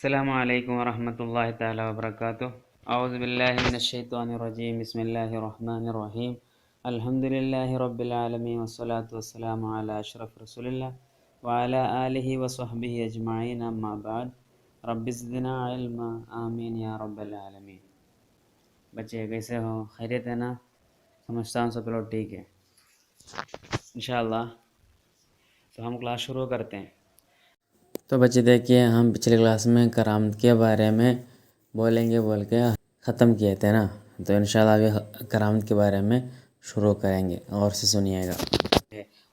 السلام علیکم ورحمۃ اللہ تعالی وبرکاتہ۔ اعوذ باللہ من الشیطان الرجیم، بسم اللہ الرحمن الرحیم، الحمد للہ رب العالمین والصلاة والسلام علی اشرف رسول اللہ وعلی آلہ وصحبہ اجمعین، اما بعد، رب زدنا علما، آمین یا رب العالمین۔ بچے کیسے ہو؟ خیریت ہے نا؟ سمجھتا ہوں سب لوگ ٹھیک ہے انشاءاللہ۔ تو ہم کلاس شروع کرتے ہیں۔ تو بچے دیکھیے، ہم پچھلے کلاس میں کرامت کے بارے میں بولیں گے بول کے ختم کیے تھے نا، تو انشاءاللہ ابھی کرامت کے بارے میں شروع کریں گے، اور سے سنیے گا۔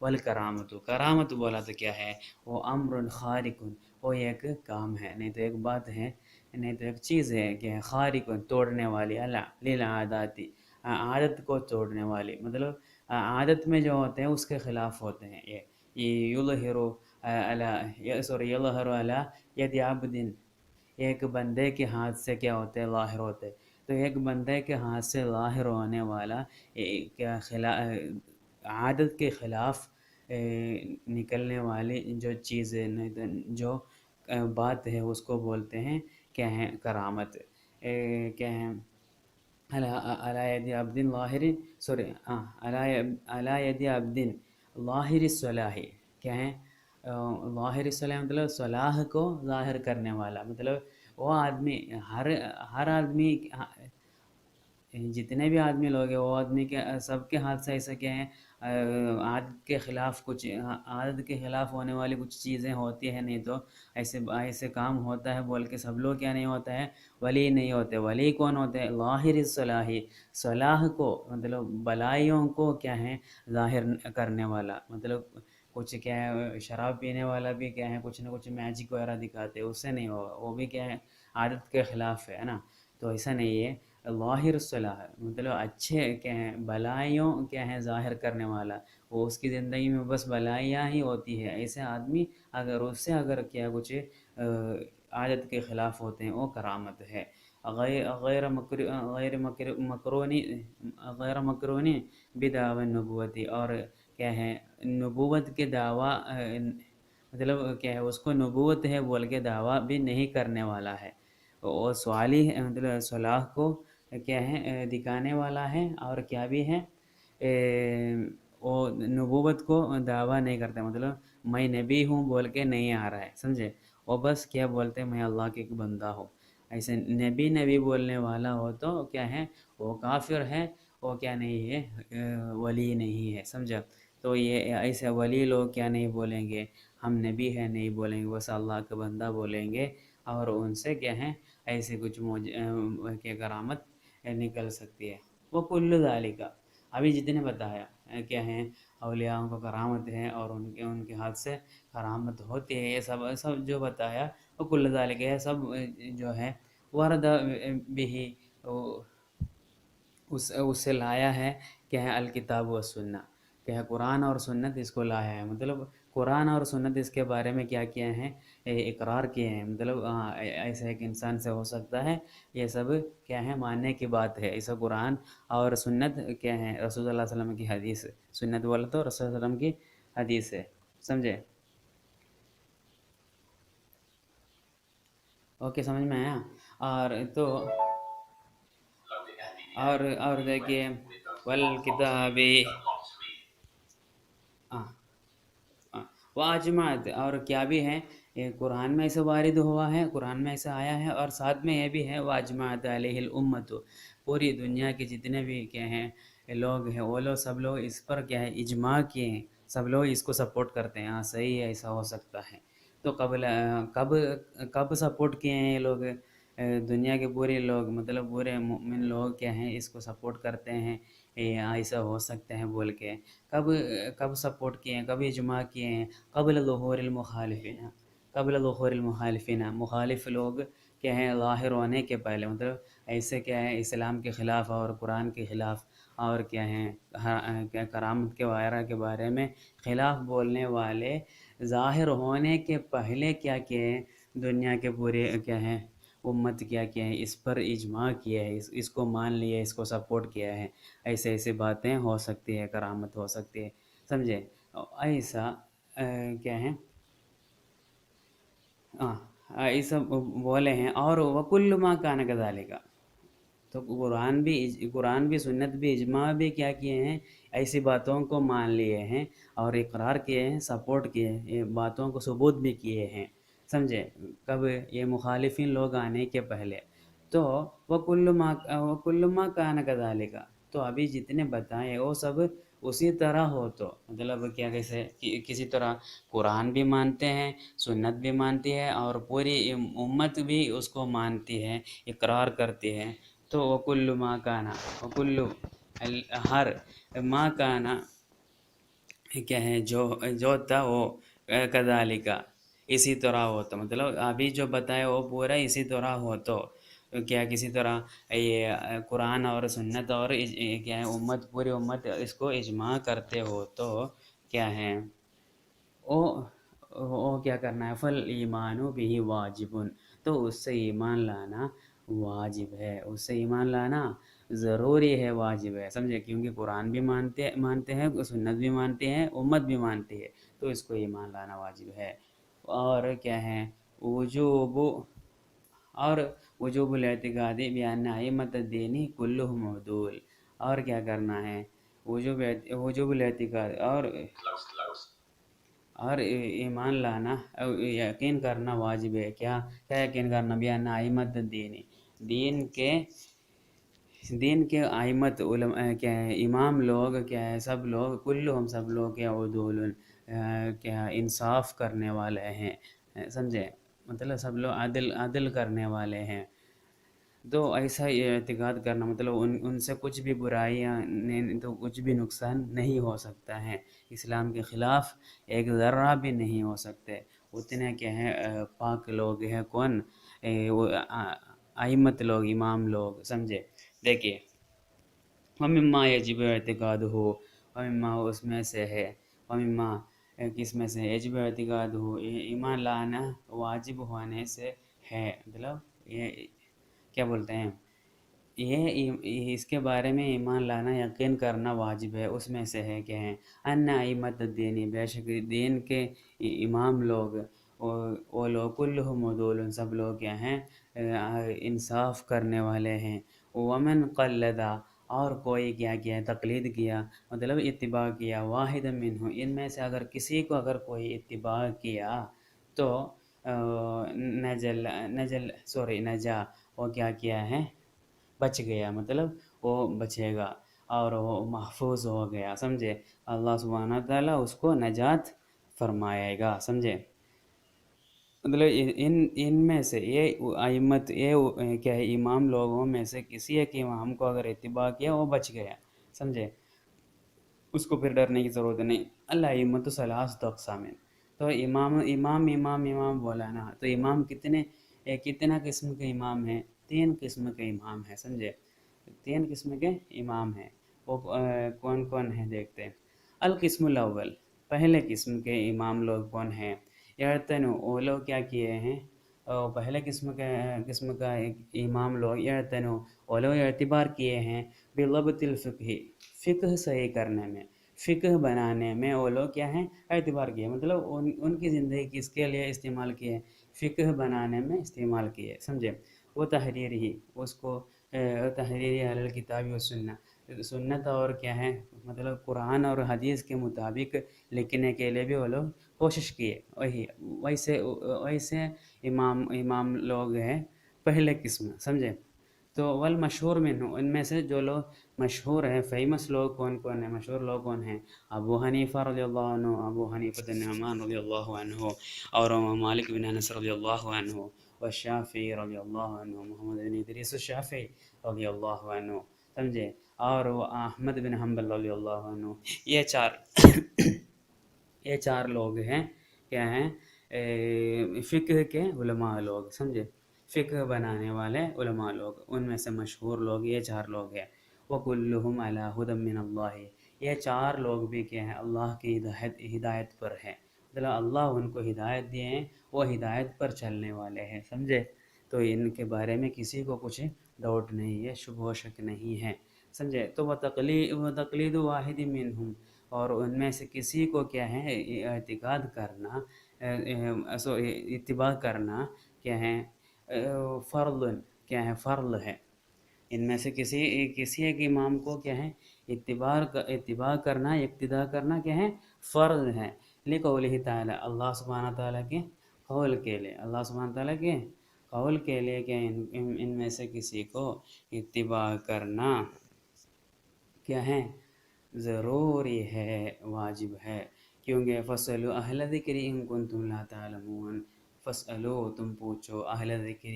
والکرامت، کرامت بولا تو کیا ہے؟ وہ امر خارق، وہ ایک کام ہے، نہیں تو ایک بات ہے، نہیں تو ایک چیز ہے کہ خارق، توڑنے والی، للعاداتی، عادت کو توڑنے والی، مطلب عادت میں جو ہوتے ہیں اس کے خلاف ہوتے ہیں۔ یہ یظہر یظہر علی ید عبد، ایک بندے کے ہاتھ سے کیا ہوتے ہیں؟ ظاہر ہوتے۔ تو ایک بندے کے ہاتھ سے ظاہر ہونے والا کیا عادت کے خلاف نکلنے والی جو چیز ہے، جو بات ہے، اس کو بولتے ہیں کیا ہے؟ کرامت۔ کیا ہے؟ علی ید عبد ظاہر، سوری، علی ید عبد ظاہر الصلاح، کیا ہے؟ ظاہر الصلاح مطلب صلاح کو ظاہر کرنے والا، مطلب وہ آدمی، ہر آدمی، جتنے بھی آدمی لوگ ہیں، وہ آدمی کے سب کے ہاتھ سے ایسا کیا ہے؟ عادت کے خلاف کچھ، عادت کے خلاف ہونے والی کچھ چیزیں ہوتی ہیں، نہیں تو ایسے کام ہوتا ہے بول کے سب لوگ کیا نہیں ہوتا ہے؟ ولی نہیں ہوتے۔ ولی کون ہوتے ہیں؟ ظاہر الصلاح، صلاح کو مطلب بلائیوں کو کیا ہے؟ ظاہر کرنے والا، مطلب کچھ کیا ہے؟ شراب پینے والا بھی کیا ہے؟ کچھ نہ کچھ میجک وغیرہ دکھاتے، اس سے نہیں ہوگا، وہ بھی کیا ہے؟ عادت کے خلاف ہے نا۔ تو ایسا نہیں ہے۔ ظاہر الصلاح مطلب اچھے کیا ہیں؟ بلائیوں کیا ہیں؟ ظاہر کرنے والا، وہ اس کی زندگی میں بس بلائیاں ہی ہوتی ہے، ایسے آدمی اگر اس سے اگر کیا کچھ عادت کے خلاف ہوتے ہیں، وہ کرامت ہے۔ غیر مکرونی بدعوی نبوتی، اور کیا ہے؟ نبوت کے دعویٰ، مطلب کیا ہے؟ اس کو نبوت ہے بول کے دعویٰ بھی نہیں کرنے والا ہے، وہ سوالی ہے، مطلب صلاح کو کیا ہے؟ دکھانے والا ہے، اور کیا بھی ہے؟ وہ نبوت کو دعویٰ نہیں کرتا، مطلب میں نبی ہوں بول کے نہیں آ رہا ہے، سمجھے؟ وہ بس کیا بولتے ہیں؟ میں اللہ کے ایک بندہ ہوں۔ ایسے نبی بولنے والا ہو تو کیا ہے؟ وہ کافر ہے، وہ کیا نہیں ہے؟ ولی نہیں ہے، سمجھا؟ تو یہ ایسے ولی لوگ کیا نہیں بولیں گے؟ ہم نبی ہیں نہیں بولیں گے، بس اللہ کا بندہ بولیں گے، اور ان سے کیا ہے؟ ایسے کچھ کی کرامت نکل سکتی ہے۔ وہ کل ذالک، ابھی جتنے بتایا کیا ہے؟ اولیاء کو کرامت ہے، اور ان کے ہاتھ سے کرامت ہوتی ہے، یہ سب جو بتایا، وہ کل ذالک ہے، سب جو ہے ورد بھی، اس سے لایا ہے کیا ہے؟ الکتاب و سنہ، کیا ہے؟ قرآن اور سنت اس کو لایا ہے، مطلب قرآن اور سنت اس کے بارے میں کیا کیا ہے؟ اقرار کیے ہیں، مطلب ایسا ایک انسان سے ہو سکتا ہے، یہ سب کیا ہے؟ ماننے کی بات ہے۔ ایسا قرآن اور سنت کیا ہے؟ رسول اللہ علیہ وسلم کی حدیث، سنت بولے تو رسول اللہ علیہ وسلم کی حدیث ہے، سمجھے؟ اوکے، سمجھ میں آیا؟ اور تو اور دیکھیے، والکتابی، واجمعت، اور کیا بھی ہے؟ یہ قرآن میں ایسے وارد ہوا ہے، قرآن میں ایسا آیا ہے، اور ساتھ میں یہ بھی ہے واجمعت علیہ الامت، پوری دنیا کے جتنے بھی کیا ہیں لوگ ہیں، وہ لوگ سب لوگ اس پر کیا ہے؟ اجماع کیے ہیں، سب لوگ اس کو سپورٹ کرتے ہیں، ہاں صحیح ہے، ایسا ہو سکتا ہے۔ تو کب کب سپورٹ کیے ہیں یہ لوگ؟ دنیا کے پورے لوگ، مطلب پورے مومن لوگ کیا ہیں؟ اس کو سپورٹ کرتے ہیں، ایسا ہو سکتے ہیں بول کے۔ کب کب سپورٹ کیے ہیں؟ کب اجماع کیے ہیں؟ قبل ظہور المخالفین، قبل ظہور المخالفین، مخالف لوگ کیا ہیں؟ ظاہر ہونے کے پہلے، مطلب ایسے کیا ہے؟ اسلام کے خلاف اور قرآن کے خلاف، اور کیا ہیں؟ کیا کرامت کے وغیرہ کے بارے میں خلاف بولنے والے ظاہر ہونے کے پہلے کیا کیے ہیں؟ دنیا کے پورے کیا ہیں؟ امت کیا کیا ہے؟ اس پر اجماع کیا ہے، اس کو مان لیا، اس کو سپورٹ کیا ہے، ایسے ایسے باتیں ہو سکتی ہے، کرامت ہو سکتی ہے، سمجھے؟ ایسا کیا ہے؟ یہ سب بولے ہیں، اور وکل ما کان کذالک، تو قرآن بھی سنت بھی اجماع بھی کیا کیے ہیں، ایسی باتوں کو مان لیے ہیں اور اقرار کیے ہیں، سپورٹ کیے ہیں، یہ باتوں کو ثبوت بھی کیے ہیں، سمجھے؟ کب؟ یہ مخالفین لوگ آنے کے پہلے. تو وَكُلُّ مَا كَانَ كَذَلِكَ، تو ابھی جتنے بتائے وہ سب اسی طرح ہو، تو مطلب کیا کیسے کسی طرح قرآن بھی مانتے ہیں، سنت بھی مانتی ہے، اور پوری امت بھی اس کو مانتی ہے، اقرار کرتی ہے. تو وَكُلُّ مَا كَانَ، وَكُلُّ ہر ما کانا کیا ہے جو تھا وہ کذالک اسی طرح ہو، تو مطلب ابھی جو بتایا وہ پورا اسی طرح ہو، تو کیا کسی طرح یہ قرآن اور سنت اور کیا ہے امت، پوری امت اس کو اجماع کرتے ہو، تو کیا ہے وہ کیا کرنا ہے، فل ایمان بھی واجب، تو اس سے ایمان لانا واجب ہے، اس سے ایمان لانا ضروری ہے، واجب ہے، سمجھے؟ کیونکہ قرآن بھی مانتے ہیں، سنت بھی مانتے ہیں، امت بھی مانتی ہے، تو اس کو ایمان لانا واجب ہے. اور کیا ہے وجوب، اور وجوب الاعتقادی بان ائمۃ الدین کلہم عدول، اور کیا کرنا ہے وجوب الاعتقاد، اور ایمان لانا، یقین کرنا واجب ہے. کیا یقین کرنا؟ بان ائمۃ الدین، دین کے ائمت علماء کیا ہے، امام لوگ کیا ہے، سب لوگ، کلہم سب لوگ کیا عدول، کیا انصاف کرنے والے ہیں، سمجھے؟ مطلب سب لوگ عدل کرنے والے ہیں. تو ایسا اعتقاد کرنا مطلب ان سے کچھ بھی برائیاں تو کچھ بھی نقصان نہیں ہو سکتا ہے، اسلام کے خلاف ایک ذرہ بھی نہیں ہو سکتے. اتنے کیا ہیں پاک لوگ ہیں، کون؟ وہ ائمت لوگ، امام لوگ، سمجھے؟ دیکھیے وَمِمَّا يَجِبُ اعْتِقَادُهُ، وَمِمَّا اس میں سے ہے، وَمِمَّا کس میں سے، يَجِبُ اعْتِقَادُهُ ایمان لانا واجب ہونے سے ہے، مطلب یہ کیا بولتے ہیں، یہ اس کے بارے میں ایمان لانا، یقین کرنا واجب ہے. اس میں سے ہے کہ ہیں ان ائمۃ الدین، بے شک دین کے امام لوگ، وہ لوگ کلہم عدول، سب لوگ کیا ہیں انصاف کرنے والے ہیں. ومن قلد، اور کوئی کیا کیا تقلید کیا، مطلب اتباع کیا، واحد منہ، ان میں سے اگر کسی کو اگر کوئی اتباع کیا تو نجا، وہ کیا ہے بچ گیا، مطلب وہ بچے گا اور وہ محفوظ ہو گیا، سمجھے؟ اللہ سبحانہ تعالیٰ اس کو نجات فرمائے گا، سمجھے؟ مطلب ان میں سے یہ ائمت، یہ کیا ہے امام لوگوں میں سے کسی ایک امام کو اگر اتباع کیا وہ بچ گیا، سمجھے؟ اس کو پھر ڈرنے کی ضرورت نہیں. الائمۃ ثلاثۃ اقسام، تو امام بولا نا، تو امام کتنا قسم کے امام ہیں؟ 3 قسم کے امام ہیں، سمجھے؟ 3 قسم کے امام ہیں. وہ کون کون ہیں دیکھتے ہیں. القسم الاول، پہلے قسم کے امام لوگ کون ہیں؟ یعتنو، وہ لوگ کیا کیے ہیں، پہلے قسم کا ایک امام لوگ، یعتنو، وہ لوگ اعتبار کیے ہیں بضبط الفقہ، فقہ صحیح کرنے میں، فقہ بنانے میں وہ لوگ کیا ہیں اعتبار کیے، مطلب ان کی زندگی کس کے لیے استعمال کیے؟ فقہ بنانے میں استعمال کیے، سمجھے؟ وہ تحریر ہی اس کو تحریر علی الکتاب و سنت اور کیا ہے مطلب قرآن اور حدیث کے مطابق لکھنے کے لیے بھی وہ لوگ کوشش کیے. ویسے امام لوگ ہیں پہلے قسم، سمجھے؟ تو والمشہور منہ، ان میں سے جو لوگ مشہور ہیں، فیمس لوگ کون ہیں، مشہور لوگ کون ہیں؟ ابو حنیفہ رضی اللہ عنہ، ابو حنیفہ النعمان رضی اللہ عنہ، اور مالک بن انس رضی اللہ عنہ، والشافعی رضی اللہ عنہ، محمد بن ادریس الشافعی رضی اللہ عنہ، سمجھے؟ اور وہ احمد بن حنبل رضی اللہ عنہ. یہ چار لوگ ہیں، کیا ہیں فقہ کے علماء لوگ، سمجھے؟ فقہ بنانے والے علماء لوگ، ان میں سے مشہور لوگ یہ 4 لوگ ہیں. وَكُلُّهُمْ عَلَىٰ هُدًى مِّنَ اللَّهِ، یہ 4 لوگ بھی کیا ہیں اللہ کی ہدایت پر ہیں، مطلب اللہ ان کو ہدایت دیے ہیں، وہ ہدایت پر چلنے والے ہیں، سمجھے؟ تو ان کے بارے میں کسی کو کچھ ڈاؤٹ نہیں ہے، شبہ و شک نہیں ہے، سمجھے؟ تو وَتَقْلِيدُ وَاحِدٍ مِّنْهُمْ، اور ان میں سے کسی کو کیا ہے اعتقاد کرنا، اتباع کرنا کیا ہیں فرض، کیا ہے فرض ہے، ان میں سے کسی ایک امام کو کیا ہے اتباع کرنا، اقتداء کرنا کیا ہے فرض ہے، لقولہ تعالی، اللہ سبحانہ تعالیٰ کے قول کے لیے، اللہ سبحانہ تعالیٰ کے قول کے لیے کہ ان میں سے کسی کو اتباع کرنا کیا ہے ضروری ہے، واجب ہے، کیونکہ فَاسْأَلُوا أَهْلَ الذِّكْرِ إِن كُنتُمْ لَا تَعْلَمُونَ، فَاسْأَلُوا، تم پوچھو، اہل ذکر،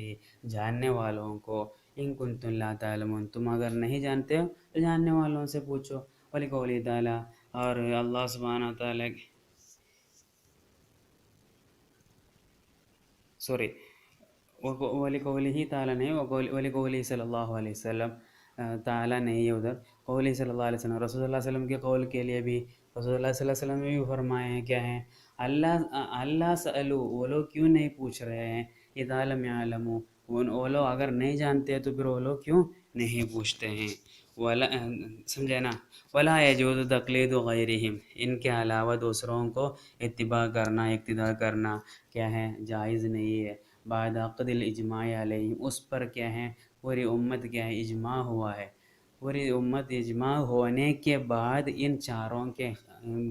جاننے والوں کو، ان کنتم لا تعلمون، تم اگر نہیں جانتے ہو تو جاننے والوں سے پوچھو، وَلِقَوْلِهِ تعالیٰ، اور اللہ سبحانہ تعالیٰ سوری وَلِقَوْلِهِ تعالیٰ نہیں، وَلِقَوْلِهِ صلی اللہ علیہ وسلم، تعالیٰ نہیں ہے ادھر، قولی صلی اللہ علیہ وسلم، رسول اللہ علیہ وسلم کے قول کے لیے بھی، رسول اللہ صلی اللہ علیہ وسلم نے بھی فرمائے ہیں کیا ہیں، اللہ سألو، وہ لوگ کیوں نہیں پوچھ رہے ہیں، اذا لم يعلموا، وہ لوگ اگر نہیں جانتے تو پھر وہ لوگ کیوں نہیں پوچھتے ہیں، سمجھے نا، ولا يجوز تقلید غیرہم، ان کے علاوہ دوسروں کو اتباع کرنا، اقتداء کرنا کیا ہے جائز نہیں ہے، بعد عقد الاجماع علیہم، اس پر کیا ہے پوری امت کیا ہے اجماع ہوا ہے، پوری امت اجماع ہونے کے بعد ان چاروں کے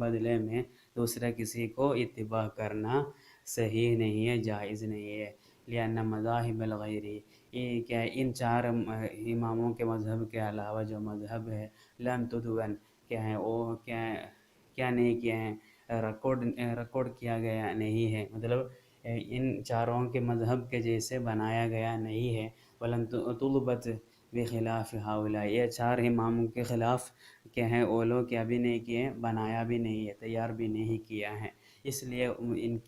بدلے میں دوسرا کسی کو اتباع کرنا صحیح نہیں ہے، جائز نہیں ہے، لأن مذاہب الغیر، یہ کیا ہے ان چار اماموں کے مذہب کے علاوہ جو مذہب ہے لم تدون، کیا ہے وہ کیا نہیں کیا ہے ریکارڈ کیا گیا نہیں ہے، مطلب ان چاروں کے مذہب کے جیسے بنایا گیا نہیں ہے، ولن طلبت بخلاف ہؤلاء، یہ چار اماموں کے خلاف کیا ہے وہ لوگ کیا بھی نہیں کیے، بنایا بھی نہیں ہے، تیار بھی نہیں کیا ہے، اس لیے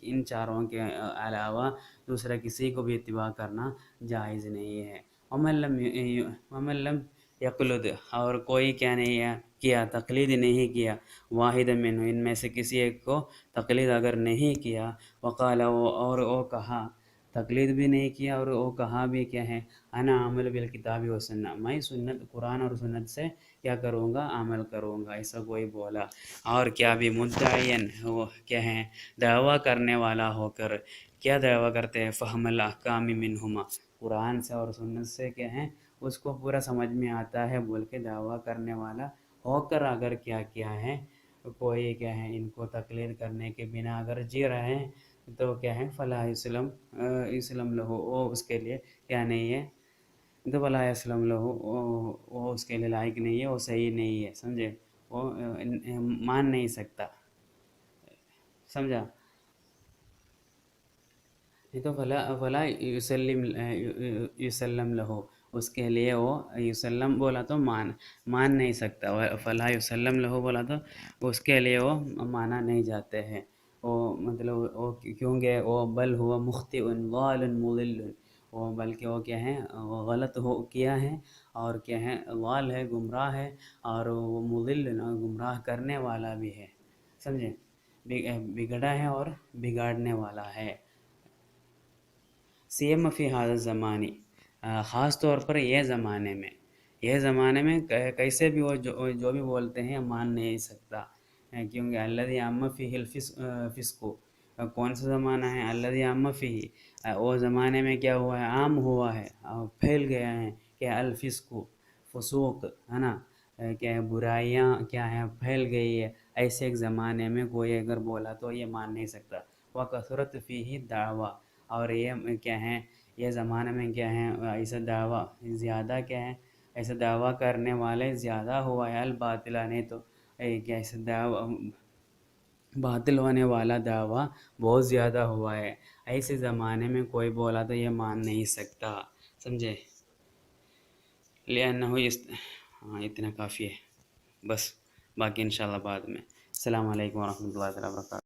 ان چاروں کے علاوہ دوسرا کسی کو بھی اتباع کرنا جائز نہیں ہے، ومن لم یقلد، اور کوئی کیا نہیں ہے کیا تقلید نہیں کیا، واحد منہ، ان میں سے کسی ایک کو تقلید اگر نہیں کیا، وقال، اور وہ کہا، تقلید بھی نہیں کیا اور وہ کہا بھی کیا ہے، انا عمل بالکتاب و سنہ، میں سنت قرآن اور سنت سے کیا کروں گا عمل کروں گا، ایسا کوئی بولا، اور کیا بھی مدعین، وہ کیا ہے دعویٰ کرنے والا ہو کر، کیا دعویٰ کرتے ہیں، فہم الاحکام منہما، قرآن سے اور سنت سے کیا ہے اس کو پورا سمجھ میں آتا ہے بول کے دعویٰ کرنے والا ہو کر اگر کیا ہے کوئی کیا ہے ان کو تقلید کرنے کے بنا اگر جی رہے ہیں تو کیا ہے فلا اسلم لہو، وہ اس کے لیے کیا نہیں ہے، تو فلا اسلم لہو، وہ اس کے لیے لائق نہیں ہے، وہ صحیح نہیں ہے، سمجھے، وہ مان نہیں سکتا، سمجھا، نہیں تو فلا یسلم لہو، اس کے لیے وہ یسلم بولا تو مان نہیں سکتا، فلا یسلم لہو بولا تو اس کے لیے وہ مانا نہیں جاتے ہیں، وہ مطلب وہ کیونکہ وہ بل ہوا مخطئ ضال مضل، وہ بلکہ وہ کیا ہے وہ غلط کیا ہے اور کیا ہے ضال ہے، گمراہ ہے، اور وہ مضل گمراہ کرنے والا بھی ہے، سمجھے، بگڑا ہے اور بگاڑنے والا ہے، سیم فی هذا الزمانی، خاص طور پر یہ زمانے میں کیسے بھی وہ جو بھی بولتے ہیں مان نہیں سکتا، کیونکہ الذی عم فیہ الفسق، کون سا زمانہ ہے، الذی عم فیہ، وہ زمانے میں کیا ہوا ہے، عام ہوا ہے، پھیل گیا ہے کہ الفسق، فسوق ہے نا، کیا ہے برائیاں کیا ہیں پھیل گئی ہے، ایسے ایک زمانے میں کوئی اگر بولا تو یہ مان نہیں سکتا، وکثرت فیہ دعویٰ، اور یہ کیا ہیں یہ زمانے میں کیا ہیں ایسا دعویٰ زیادہ کیا ہے، ایسا دعویٰ کرنے والے زیادہ ہوا ہے، الباطلہ، نہیں تو کیا ایسا دعویٰ باطل ہونے والا دعویٰ بہت زیادہ ہوا ہے، ایسے زمانے میں کوئی بولا تو یہ مان نہیں سکتا، سمجھے، لأنہ ہاں اتنا کافی ہے بس، باقی انشاءاللہ بعد میں، السلام علیکم ورحمۃ اللہ تعالیٰ وبرکاتہ۔